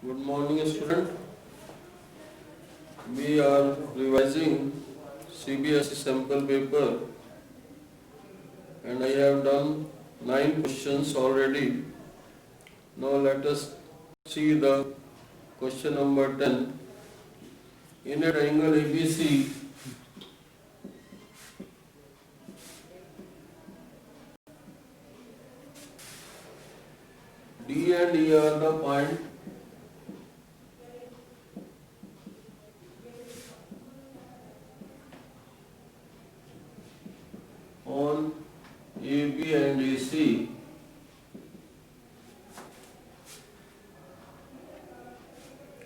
Good morning, student. We are revising CBSE sample paper and I have done 9 questions already. Now let us see the question number 10. In a triangle ABC, D and E are the point on AB and AC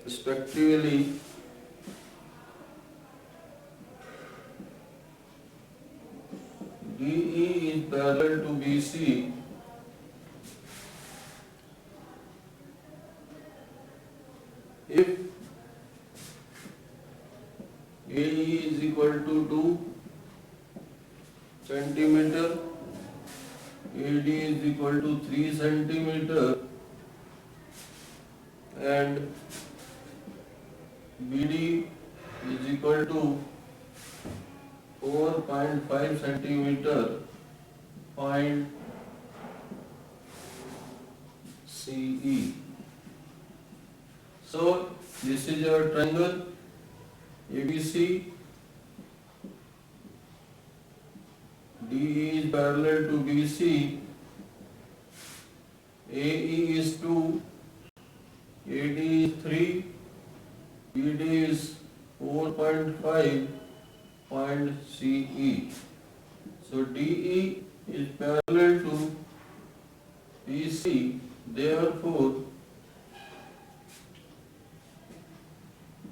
respectively. DE is parallel to BC if AE is equal to 2 centimeter, AD is equal to 3 centimeter and BD is equal to 4.5 centimeter. Find CE. So this is your triangle ABC. DE is parallel to BC. AE is 2, AD is 3, BD is 4.5. Find CE. So DE is parallel to BC. Therefore,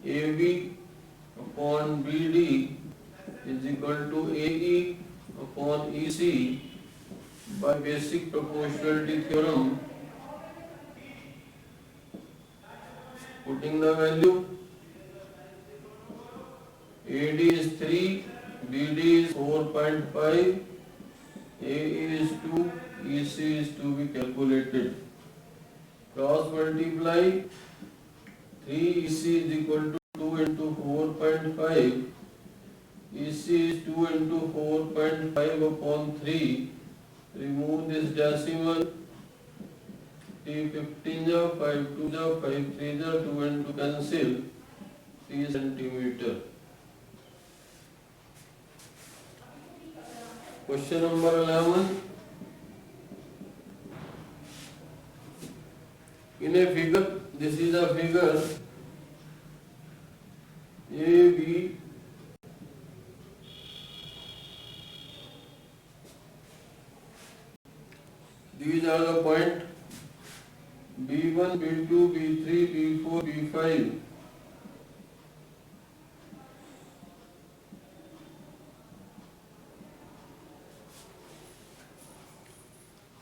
AB upon BD is equal to AE upon EC. By basic proportionality theorem, putting the value, AD is 3, BD is 4.5, AE is 2, EC is to be calculated. Cross multiply, 3 EC is equal to 2 into 4.5, EC is 2 into 4.5 upon 3. Remove this decimal, 3 15 ja, 5 2 ja, 5 3 ja, 2 and 2 cancel, 3 centimeter. Question number 11. In a figure, this is a figure AB these are the point B1, B2, B3, B4, B5.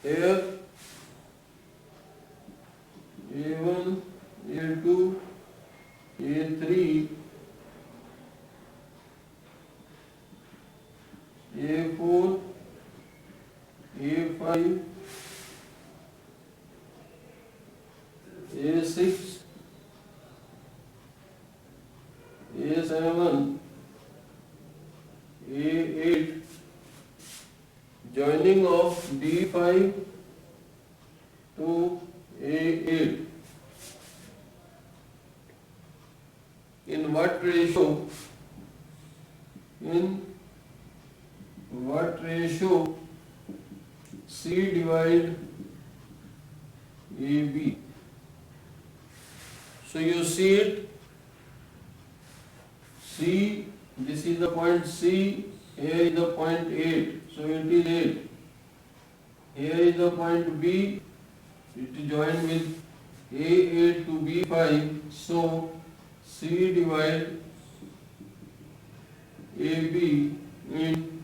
Here A1, A2, A3, A4, A5, A6, A7, A8, joining of B5 to A8. In what ratio? In what ratio C divide AB? So you see it, C, this is the point C, here is the point 8, so it is 8. Here is the point B, it is joined with A8 to B5, so C divide AB in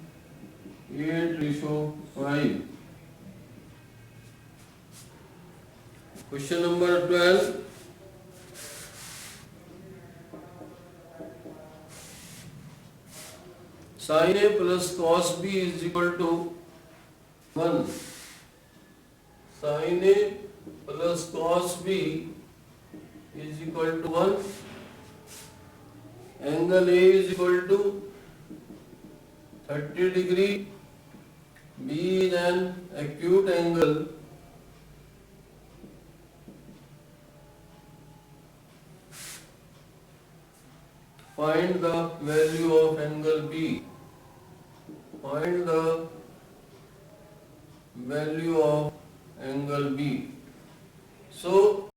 8:5. Question number 12. Sin A plus cos B is equal to 1. Sin A plus cos B is equal to 1. Angle A is equal to 30 degree. B is an acute angle. Find the value of angle B. Find the value of angle B. So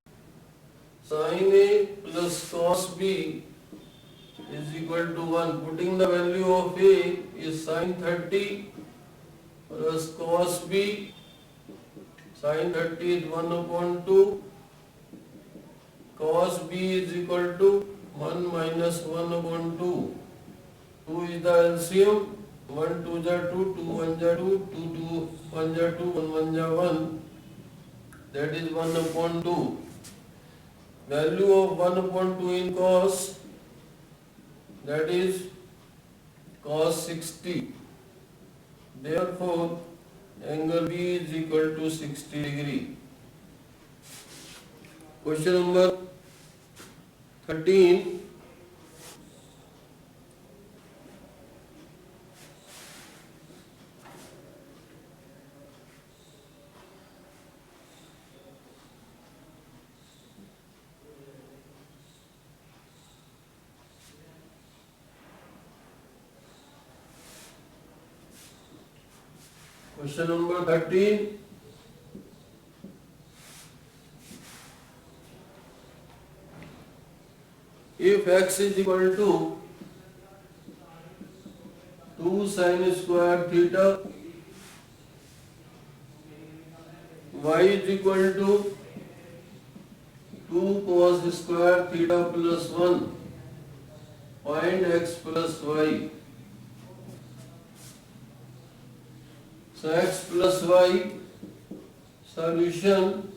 sin A plus cos B is equal to 1. Putting the value of A is sin 30 plus cos B. Sin 30 is 1 upon 2. Cos B is equal to 1 minus 1 upon 2. 2 is the LCM. 1 2 ja 2, 2 1 ja 2, 2 2 1 ja 2, 1 1 ja 1. That is 1 upon 2. Value of 1 upon 2 in cos, that is cos 60. Therefore, angle B is equal to 60 degree. Question number 13. Question number 13. If x is equal to 2 sin square theta, y is equal to 2 cos square theta plus 1, find x plus y. So x plus y solution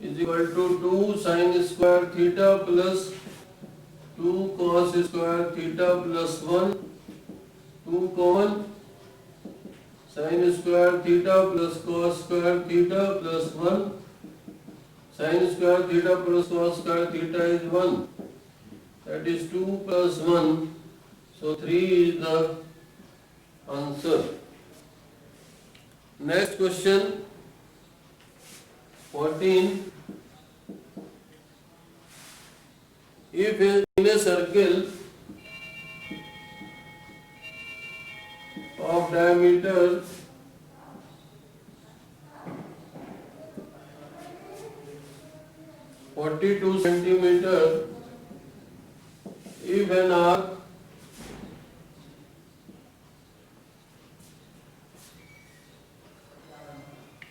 is equal to 2 sin square theta plus 2 cos square theta plus 1, 2 common, sin square theta plus cos square theta plus 1, sin square theta plus cos square theta is 1, that is 2 plus 1, so 3 is the answer. Next question 14. If in a circle of diameter 42 centimeter, if an arc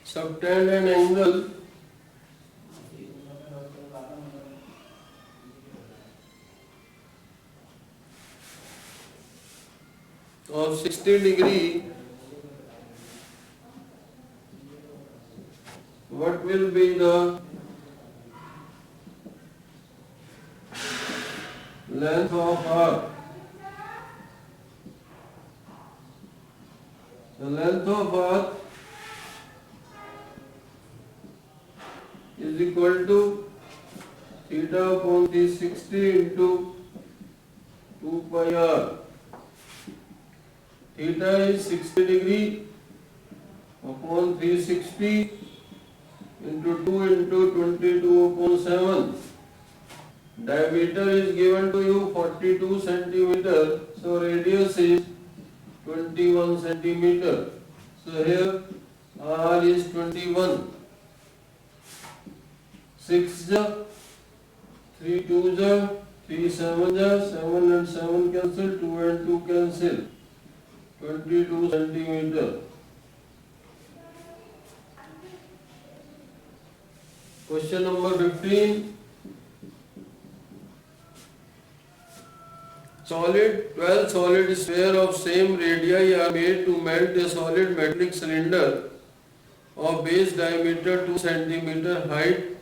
subtend an angle of 60 degree, what will be the length of arc? The length of arc is equal to theta upon 360 into 2 pi r. Theta is 60 degree upon 360 into 2 into 22 upon 7. Diameter is given to you 42 centimeter, so radius is 21 centimeter. So here r is 21. 6 ja, 3 2 ja, 3 7 ja, 7 and 7 cancel, 2 and 2 cancel. 22 centimeter. Question number 15. Twelve solid spheres of same radii are made to melt a solid metallic cylinder of base diameter 2 cm, height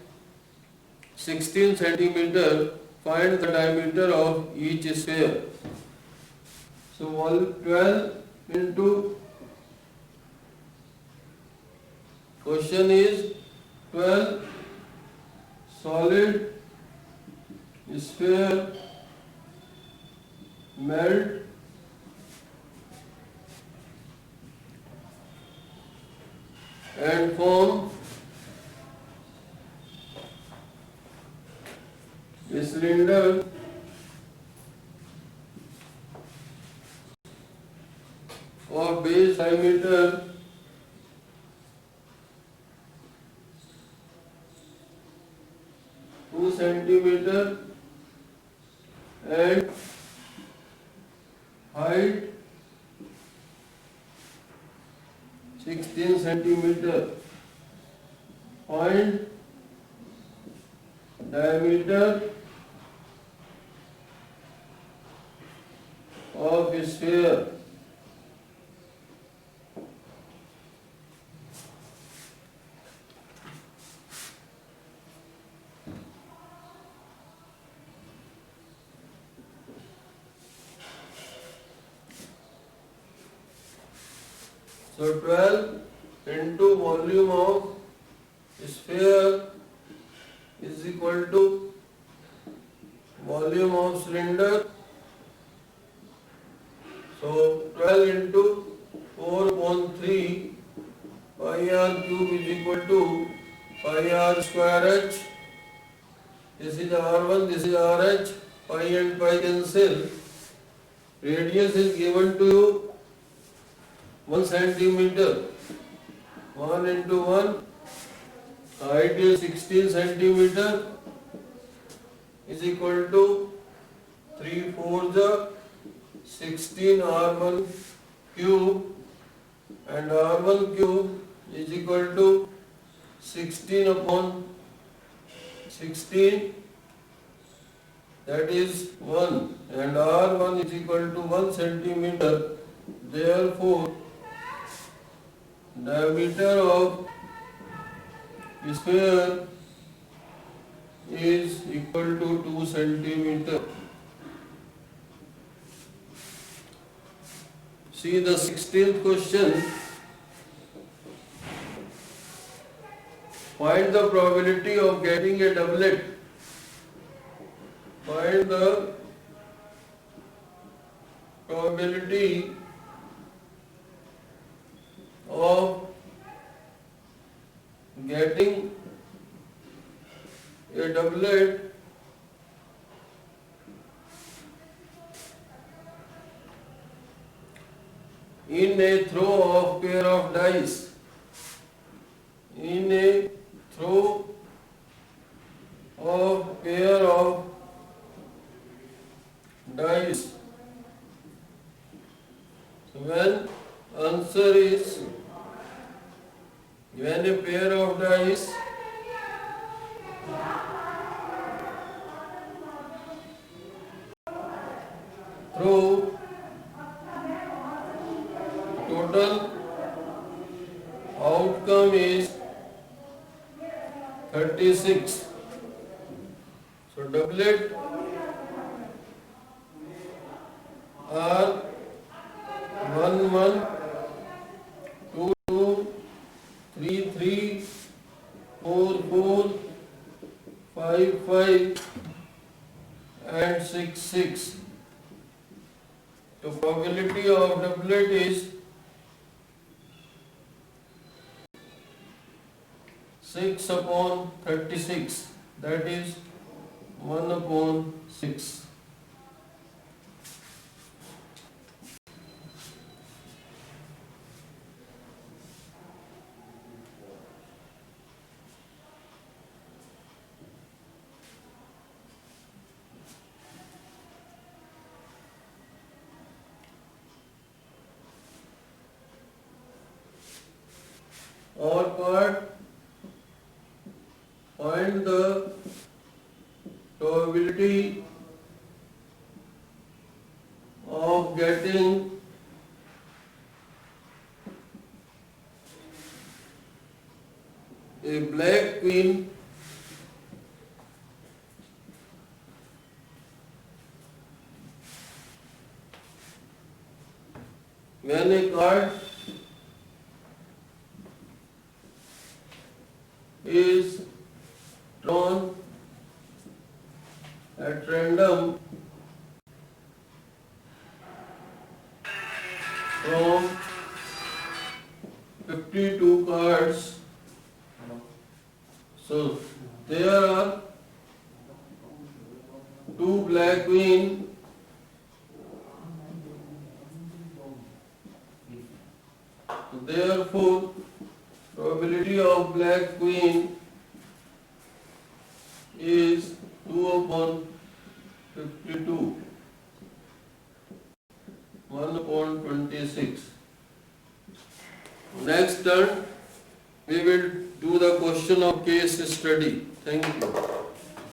16 cm. Find the diameter of each sphere. So 12 into, question is 12 solid sphere melt and form a cylinder of base diameter 2 centimeter and height 16 centimeter. Find diameter of a sphere. So 12 into volume of sphere is equal to volume of cylinder. So 12 into 4 upon 3 pi r cube is equal to pi r square h. This is r1, this is rh, pi and pi cancel. Radius is given to you 1 centimeter. 1 into 1, height is 16 centimeter is equal to 3 4 the 16 r1 cube, and r1 cube is equal to 16 upon 16, that is 1, and r1 is equal to 1 centimeter. Therefore diameter of sphere is equal to 2 centimeter. See the 16th question. Find the probability of getting a doublet. Find the probability of getting a doublet in a throw of pair of dice. In a throw of pair of dice. So when answer is, when a pair of dice throw, total outcome is 36. So doublet are 1 1, 2 2, 3 3, 4 4, 5 5 and 6 6. The probability of doublet is 6 upon 36, that is 1 upon 6. Or part, find the probability of getting a black queen when a card is drawn 52 cards. So there are 2 black queen, so therefore probability of black queen is 2 upon 52, 1 upon 26. Next turn we will do the question of case study. Thank you.